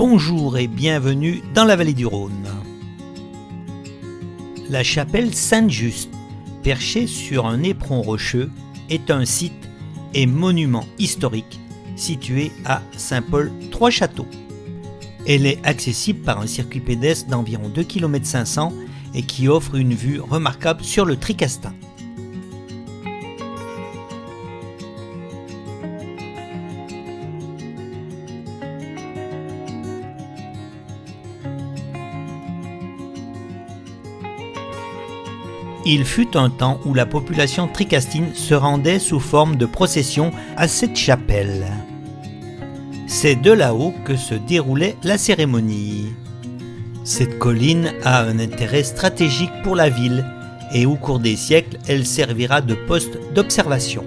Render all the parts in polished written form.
Bonjour et bienvenue dans la vallée du Rhône. La chapelle Sainte-Juste, perchée sur un éperon rocheux, est un site et monument historique situé à Saint-Paul-Trois-Châteaux. Elle est accessible par un circuit pédestre d'environ 2,5 km et qui offre une vue remarquable sur le Tricastin. Il fut un temps où la population tricastine se rendait sous forme de procession à cette chapelle. C'est de là-haut que se déroulait la cérémonie. Cette colline a un intérêt stratégique pour la ville et au cours des siècles, elle servira de poste d'observation.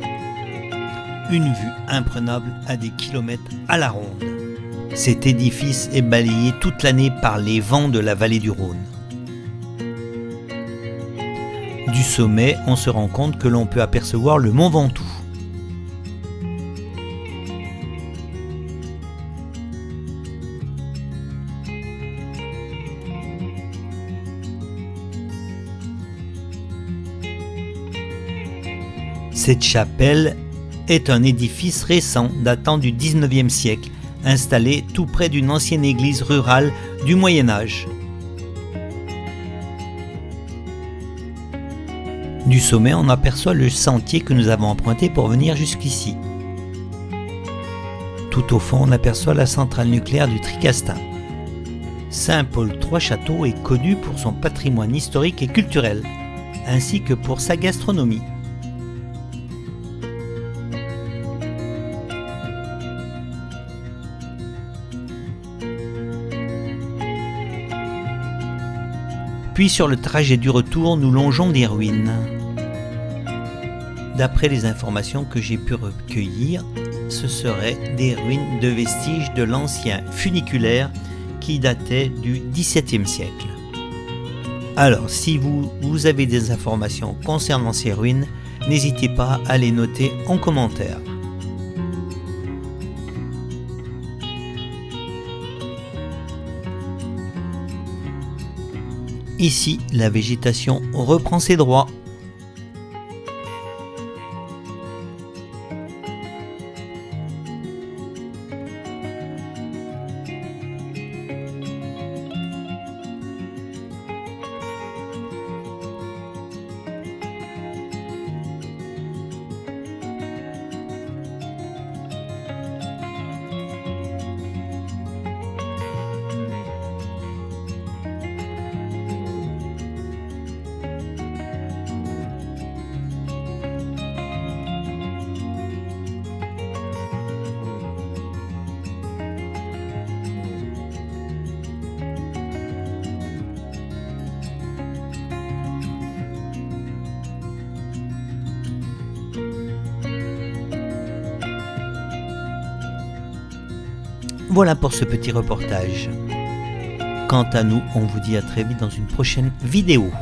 Une vue imprenable à des kilomètres à la ronde. Cet édifice est balayé toute l'année par les vents de la vallée du Rhône. Du sommet, on se rend compte que l'on peut apercevoir le mont Ventoux. Cette chapelle est un édifice récent datant du 19e siècle, installé tout près d'une ancienne église rurale du Moyen Âge. Du sommet, on aperçoit le sentier que nous avons emprunté pour venir jusqu'ici. Tout au fond, on aperçoit la centrale nucléaire du Tricastin. Saint-Paul-Trois-Châteaux est connu pour son patrimoine historique et culturel, ainsi que pour sa gastronomie. Puis sur le trajet du retour, nous longeons des ruines. D'après les informations que j'ai pu recueillir, ce seraient des ruines de vestiges de l'ancien funiculaire qui datait du XVIIe siècle. Alors, si vous avez des informations concernant ces ruines, n'hésitez pas à les noter en commentaire. Ici, la végétation reprend ses droits. Voilà pour ce petit reportage. Quant à nous, on vous dit à très vite dans une prochaine vidéo.